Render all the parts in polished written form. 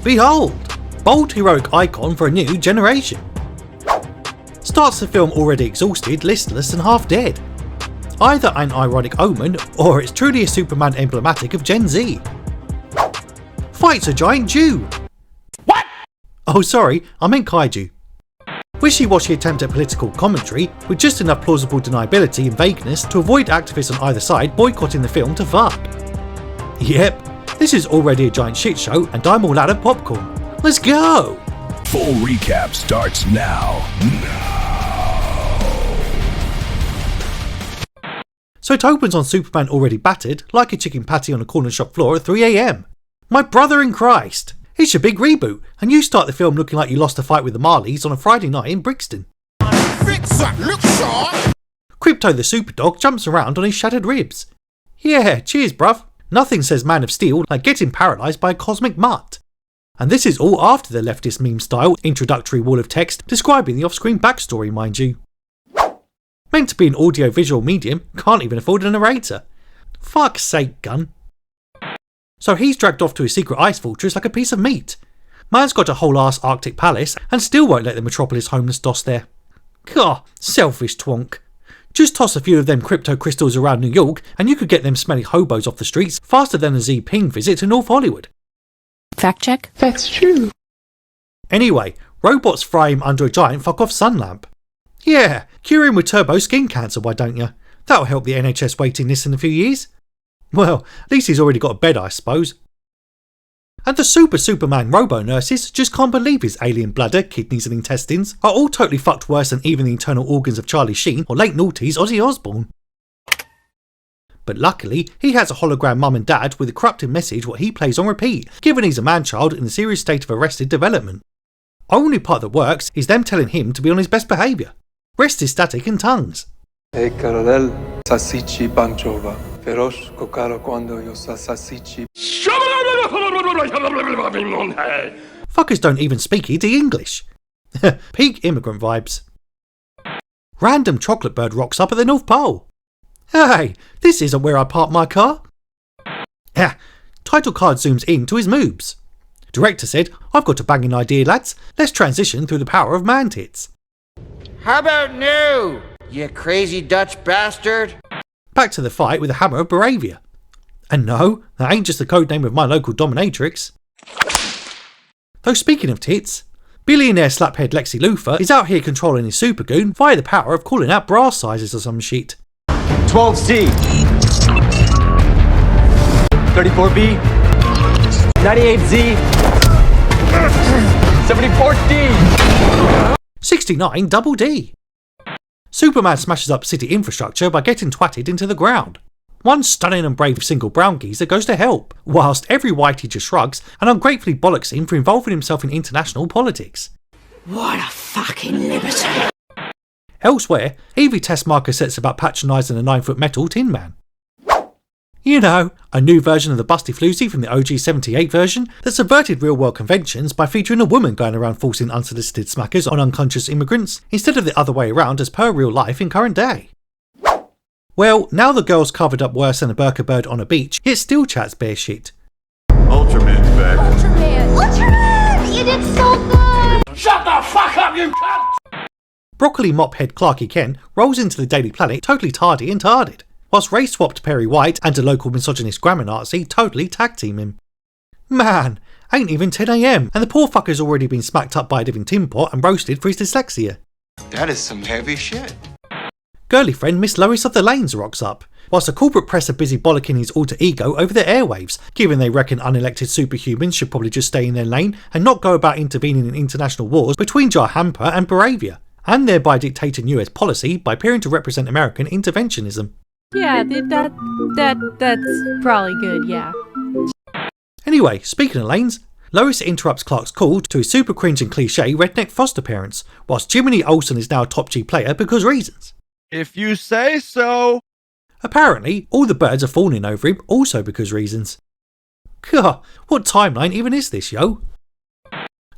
Behold! Bold heroic icon for a new generation. Starts the film already exhausted, listless and half dead. Either an ironic omen, or it's truly a Superman emblematic of Gen Z. Fights a giant Jew. What? Oh sorry, I meant kaiju. Wishy-washy attempt at political commentary with just enough plausible deniability and vagueness to avoid activists on either side boycotting the film to fuck. Yep, this is already a giant shit show and I'm all out of popcorn. Let's go! Full recap starts now. So it opens on Superman already battered, like a chicken patty on a corner shop floor at 3 AM. My brother in Christ! It's your big reboot, and you start the film looking like you lost a fight with the Marleys on a Friday night in Brixton. Fix up, look sharp! Krypto the Superdog jumps around on his shattered ribs. Yeah, cheers bruv. Nothing says Man of Steel like getting paralysed by a cosmic mutt. And this is all after the leftist meme style introductory wall of text describing the off-screen backstory, mind you. Meant to be an audio-visual medium, can't even afford a narrator. Fuck's sake, Gunn. So he's dragged off to his secret ice fortress like a piece of meat. Man's got a whole ass Arctic palace and still won't let the Metropolis homeless doss there. Gah, selfish twonk. Just toss a few of them crypto crystals around New York and you could get them smelly hobos off the streets faster than a Z Ping visit to North Hollywood. Fact check. That's true. Anyway, robots fry him under a giant fuck-off sun lamp. Yeah, cure him with turbo skin cancer, why don't you? That'll help the NHS waiting list in a few years. Well, at least he's already got a bed, I suppose. And the Superman robo-nurses just can't believe his alien bladder, kidneys and intestines are all totally fucked worse than even the internal organs of Charlie Sheen or late noughties Ozzy Osbourne. But luckily, he has a hologram mum and dad with a corrupted message what he plays on repeat, given he's a man-child in a serious state of arrested development. Only part that works is them telling him to be on his best behaviour. Rest his static and tongues. Hey Carodel, salsichi panchova, feroz cocaro cuando yo salsichi. Fuckers don't even speak ED English. Peak Immigrant vibes. Random chocolate bird rocks up at the North Pole. Hey, this isn't where I park my car. Title card zooms in to his moobs. Director said, I've got a banging idea lads, let's transition through the power of man tits. How about new, you crazy Dutch bastard? Back to the fight with the hammer of Baravia. And no, that ain't just the code name of my local dominatrix. Though speaking of tits, billionaire slaphead Lexi Luthor is out here controlling his supergoon via the power of calling out bra sizes or some shit. 12C, 34B, 98Z, 74D, 69 double D. Superman smashes up city infrastructure by getting twatted into the ground. One stunning and brave single brown geezer goes to help, whilst every whitey just shrugs and ungratefully bollocks him for involving himself in international politics. What a fucking liberty. Elsewhere, Evie Testmarker sets about patronising a 9-foot metal Tin Man. You know, a new version of the Busty Floozy from the OG 78 version that subverted real-world conventions by featuring a woman going around forcing unsolicited smackers on unconscious immigrants instead of the other way around as per real life in current day. Well, now the girl's covered up worse than a burqa bird on a beach, it still chats bear shit. Ultraman's back. Ultraman! You did so good! Shut the fuck up, you cunt! Broccoli mophead Clarky Kent rolls into the Daily Planet totally tardy and tarded, whilst race-swapped Perry White and a local misogynist grammar Nazi totally tag-team him. Man, ain't even 10 AM and the poor fucker's already been smacked up by a living tin pot and roasted for his dyslexia. That is some heavy shit. Girly friend Miss Lois of the Lanes rocks up, whilst the corporate press are busy bollocking his alter ego over the airwaves, given they reckon unelected superhumans should probably just stay in their lane and not go about intervening in international wars between Jar Hamper and Baravia, and thereby dictating US policy by appearing to represent American interventionism. Yeah, that's probably good, yeah. Anyway, speaking of lanes, Lois interrupts Clark's call to his super cringe and cliche redneck foster parents, whilst Jiminy Olsen is now a top G player because reasons. if you say so. Apparently, all the birds are fawning over him also because reasons. Gah, what timeline even is this, yo?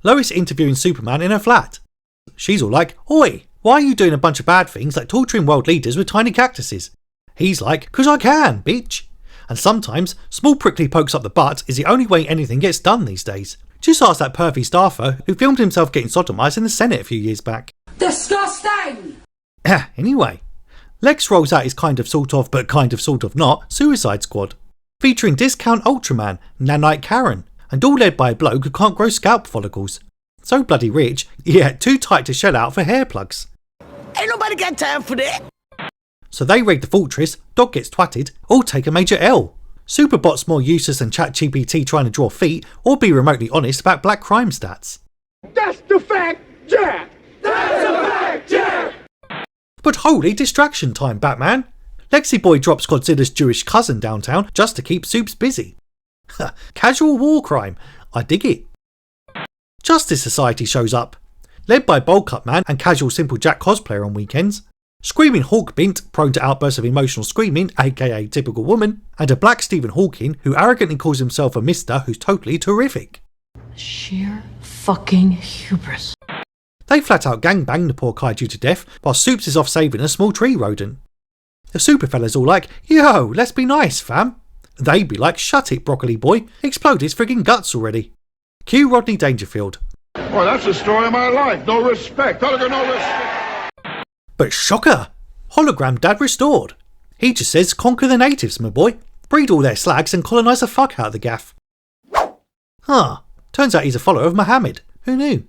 Lois interviewing Superman in her flat. She's all like, "Oi, why are you doing a bunch of bad things like torturing world leaders with tiny cactuses?" He's like, "'Cause I can, bitch." And sometimes, small prickly pokes up the butt is the only way anything gets done these days. Just ask that pervy staffer who filmed himself getting sodomised in the Senate a few years back. Disgusting! Anyway, Lex rolls out his kind of sort of not Suicide Squad, featuring Discount Ultraman, Nanite Karen, and all led by a bloke who can't grow scalp follicles. So bloody rich, yeah, too tight to shell out for hair plugs. Ain't nobody got time for that. So they raid the fortress, Dog gets twatted, all take a major L. Superbot's more useless than ChatGPT trying to draw feet or be remotely honest about black crime stats. That's the fact, Jack. That's a fact, Jack. But holy distraction time, Batman. Lexi Boy drops Godzilla's Jewish cousin downtown just to keep Soups busy. Casual war crime, I dig it. Justice Society shows up, led by Bowl Cut Man and casual Simple Jack cosplayer on weekends, Screaming Hawk Bint, prone to outbursts of emotional screaming, aka typical woman, and a black Stephen Hawking who arrogantly calls himself a mister who's totally terrific. Sheer fucking hubris. They flat out gangbang the poor kaiju to death while Soups is off saving a small tree rodent. The super fella's all like, yo, let's be nice fam. They be like, shut it broccoli boy, explode his friggin' guts already. Cue Rodney Dangerfield. Well, that's the story of my life. No respect. No respect. But shocker! Hologram Dad restored. He just says conquer the natives, my boy. Breed all their slags and colonise the fuck out of the gaff. Turns out he's a follower of Muhammad. Who knew?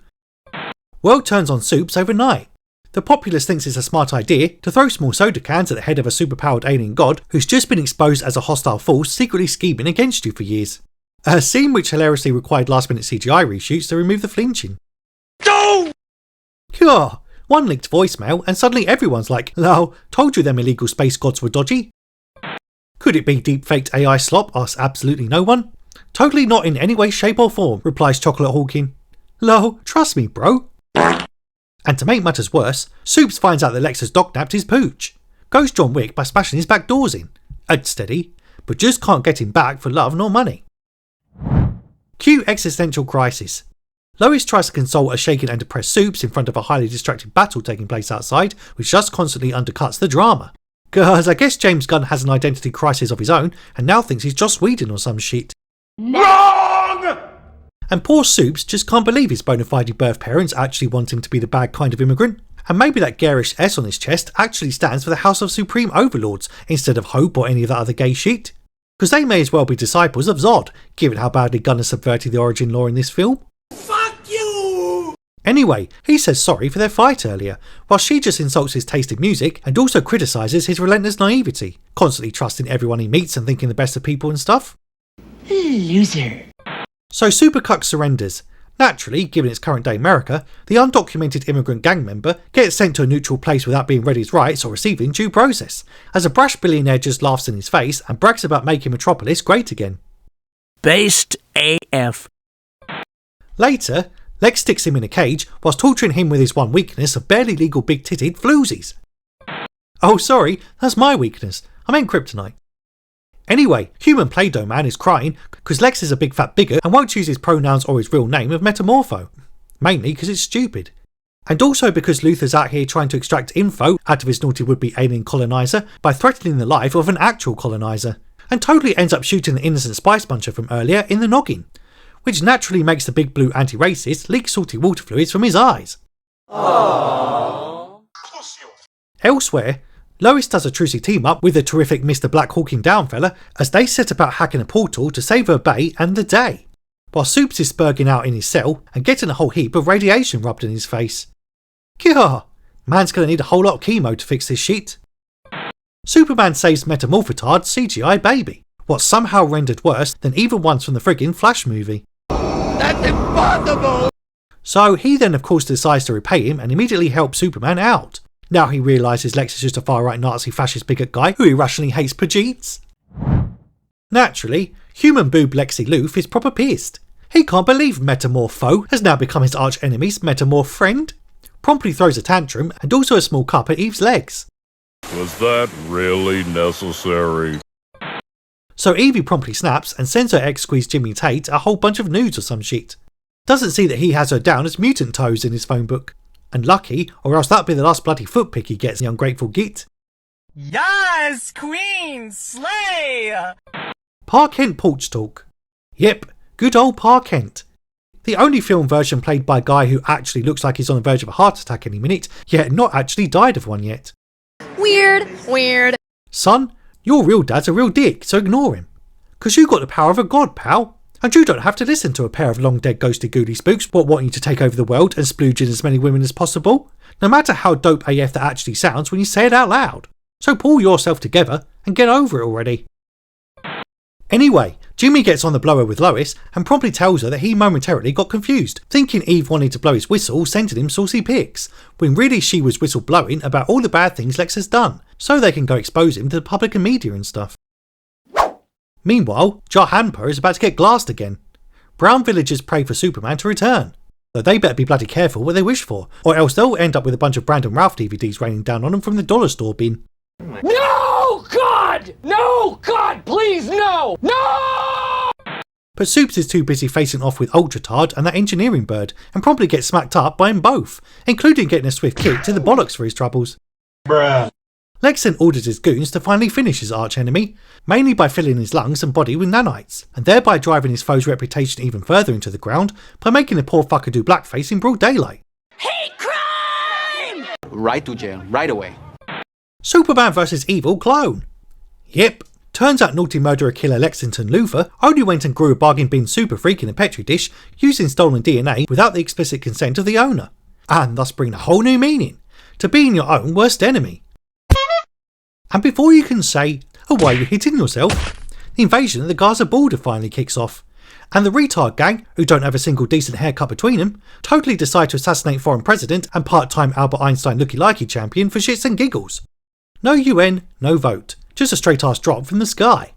World turns on Soups overnight. The populace thinks it's a smart idea to throw small soda cans at the head of a superpowered alien god who's just been exposed as a hostile force secretly scheming against you for years. A scene which hilariously required last-minute CGI reshoots to remove the flinching. Go! One leaked voicemail and suddenly everyone's like, lol, told you them illegal space gods were dodgy. Could it be deep-faked AI slop? Asks absolutely no one. Totally not in any way, shape or form, replies Chocolate Hawking. Lol, trust me bro. And to make matters worse, Soups finds out that Lex has dog-napped his pooch. Goes John Wick by smashing his back doors in. Steady, but just can't get him back for love nor money. Cue existential crisis. Lois tries to console a shaken and depressed Soups in front of a highly distracted battle taking place outside, which just constantly undercuts the drama. Cause I guess James Gunn has an identity crisis of his own and now thinks he's Joss Whedon or some shit. Wrong! And poor Soups just can't believe his bona fide birth parents actually want him to be the bad kind of immigrant. And maybe that garish S on his chest actually stands for the House of Supreme Overlords instead of Hope or any of that other gay shit. Because they may as well be disciples of Zod, given how badly Gunn has subverted the origin lore in this film. Fuck you! Anyway, he says sorry for their fight earlier, while she just insults his taste in music and also criticises his relentless naivety, constantly trusting everyone he meets and thinking the best of people and stuff. Loser. So Super Cucks surrenders. Naturally, given its current day America, the undocumented immigrant gang member gets sent to a neutral place without being read his rights or receiving due process, as a brash billionaire just laughs in his face and brags about making Metropolis great again. Based AF. Later, Lex sticks him in a cage whilst torturing him with his one weakness of barely legal big-titted floozies. Oh sorry, that's my weakness. I meant kryptonite. Anyway, human Play-Doh Man is crying because Lex is a big fat bigot and won't use his pronouns or his real name of Metamorpho. Mainly because it's stupid. And also because Luther's out here trying to extract info out of his naughty would-be alien coloniser by threatening the life of an actual coloniser. And totally ends up shooting the innocent spice muncher from earlier in the noggin. Which naturally makes the big blue anti-racist leak salty water fluids from his eyes. Aww. Elsewhere, Lois does a trucy team up with the terrific Mr. Black Hawking Down fella as they set about hacking a portal to save her bae and the day, while Soups is spurging out in his cell and getting a whole heap of radiation rubbed in his face. Gah! Man's gonna need a whole lot of chemo to fix this shit. Superman saves Metamorphotard's CGI baby, what's somehow rendered worse than even ones from the friggin' Flash movie. That's impossible! So he then of course decides to repay him and immediately help Superman out. Now he realises Lex is just a far-right Nazi fascist bigot guy who irrationally hates Pajeets. Naturally, human boob Lexi Luth is proper pissed. He can't believe Metamorpho has now become his arch-enemy's Metamorph friend. Promptly throws a tantrum and also a small cup at Eve's legs. Was that really necessary? So Evie promptly snaps and sends her ex-squeeze Jimmy Tate a whole bunch of nudes or some shit. Doesn't see that he has her down as mutant toes in his phone book. And lucky, or else that'd be the last bloody foot pick he gets, the ungrateful git. Yes, Queen, slay! Pa Kent Porch talk. Yep, good old Pa Kent. The only film version played by a guy who actually looks like he's on the verge of a heart attack any minute, yet not actually died of one yet. Weird. Son, your real dad's a real dick, so ignore him. 'Cause you got the power of a god, pal. And you don't have to listen to a pair of long dead ghosty goody spooks what want you to take over the world and splooge in as many women as possible, no matter how dope AF that actually sounds when you say it out loud. So pull yourself together and get over it already. Anyway, Jimmy gets on the blower with Lois and promptly tells her that he momentarily got confused, thinking Eve wanted to blow his whistle sending him saucy pics, when really she was whistle blowing about all the bad things Lex has done, so they can go expose him to the public and media and stuff. Meanwhile, Jahanpa is about to get glassed again. Brown villagers pray for Superman to return, though they better be bloody careful what they wish for, or else they'll end up with a bunch of Brandon Ralph DVDs raining down on them from the dollar store bin. No, God! No, God, please, no! No! But Supes is too busy facing off with Ultratard and that engineering bird, and promptly gets smacked up by them both, including getting a swift kick to the bollocks for his troubles. Bruh. Lex then orders his goons to finally finish his arch-enemy, mainly by filling his lungs and body with nanites, and thereby driving his foe's reputation even further into the ground by making the poor fucker do blackface in broad daylight. Hate crime! Right to jail, right away. Superman vs Evil Clone. Yep, turns out naughty murderer killer Lexington Luthor only went and grew a bargain bin super freak in a petri dish using stolen DNA without the explicit consent of the owner, and thus bring a whole new meaning to being your own worst enemy. And before you can say, oh, why are you hitting yourself? The invasion of the Gaza border finally kicks off, and the retard gang, who don't have a single decent haircut between them, totally decide to assassinate foreign president and part-time Albert Einstein looky-likey champion for shits and giggles. No UN, no vote, just a straight-ass drop from the sky.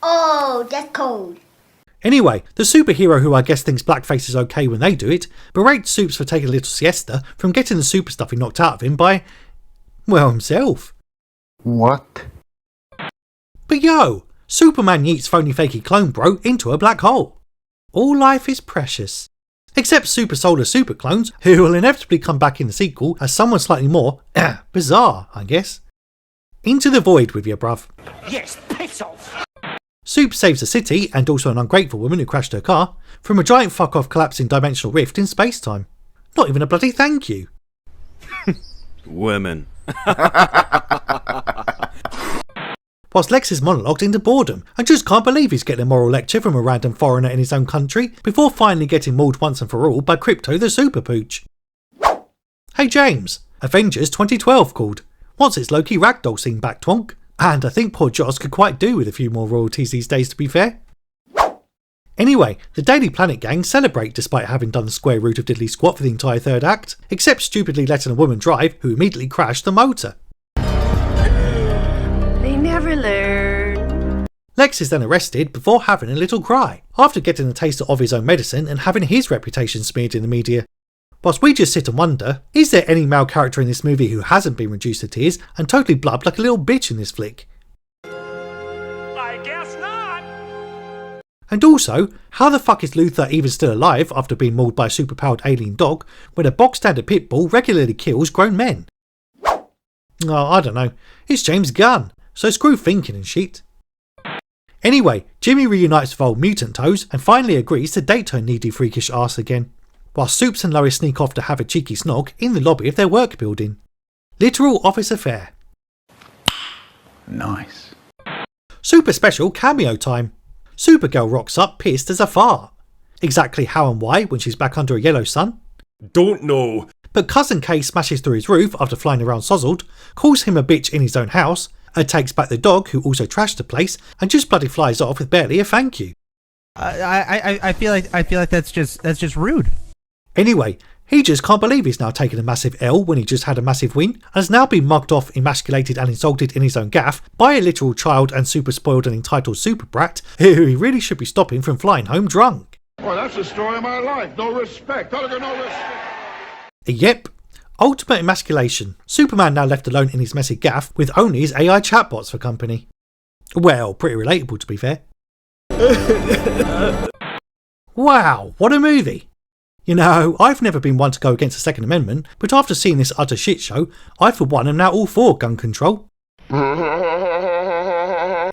Oh, that's cold. Anyway, the superhero who I guess thinks blackface is okay when they do it, berates Supes for taking a little siesta from getting the super stuff he knocked out of him by, well, himself. What? But yo, Superman yeets phony fakey clone bro into a black hole. All life is precious. Except super solar super clones, who will inevitably come back in the sequel as someone slightly more bizarre, I guess. Into the void with you, bruv. Yes, piss off! Soup saves the city, and also an ungrateful woman who crashed her car, from a giant fuck-off collapsing dimensional rift in space-time. Not even a bloody thank you. Women. Whilst Lex is monologued into boredom and just can't believe he's getting a moral lecture from a random foreigner in his own country before finally getting mauled once and for all by Krypto the Super Pooch. Hey James, Avengers 2012 called. What's its Loki ragdoll scene back, twonk? And I think poor Joss could quite do with a few more royalties these days, to be fair. Anyway, the Daily Planet gang celebrate despite having done the square root of diddly squat for the entire third act, except stupidly letting a woman drive who immediately crashed the motor. They never learn. Lex is then arrested before having a little cry, after getting a taste of his own medicine and having his reputation smeared in the media. Whilst we just sit and wonder, is there any male character in this movie who hasn't been reduced to tears and totally blubbed like a little bitch in this flick? I guess not! And also, how the fuck is Luthor even still alive after being mauled by a superpowered alien dog when a box standard pit bull regularly kills grown men? Oh, I don't know. It's James Gunn, so screw thinking and shit. Anyway, Jimmy reunites with old mutant toes and finally agrees to date her needy freakish arse again, while Supes and Lois sneak off to have a cheeky snog in the lobby of their work building. Literal office affair. Nice. Super special cameo time. Supergirl rocks up pissed as a fart. Exactly how and why when she's back under a yellow sun? Don't know. But Cousin K smashes through his roof after flying around sozzled, calls him a bitch in his own house, takes back the dog who also trashed the place, and just bloody flies off with barely a thank you. I feel like that's just rude. Anyway, he just can't believe he's now taken a massive L when he just had a massive win, and has now been mugged off, emasculated and insulted in his own gaff by a literal child and super spoiled and entitled super brat who he really should be stopping from flying home drunk. Well, that's the story of my life. No respect. No respect. Yep. Ultimate emasculation. Superman now left alone in his messy gaff with only his AI chatbots for company. Well, pretty relatable to be fair. Wow, what a movie. You know, I've never been one to go against the Second Amendment, but after seeing this utter shit show, I for one am now all for gun control.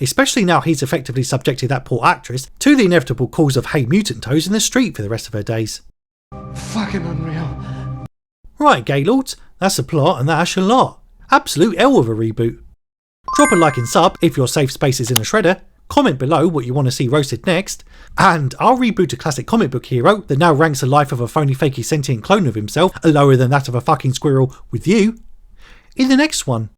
especially now he's effectively subjected that poor actress to the inevitable calls of "Hey Mutant Toes" in the street for the rest of her days. Fucking unreal. Right, Gaylords, that's the plot and that's your lot. Absolute hell of a reboot. Drop a like and sub if your safe space is in a shredder. Comment below what you want to see roasted next. And I'll reboot a classic comic book hero that now ranks the life of a phony fakey sentient clone of himself lower than that of a fucking squirrel with you in the next one.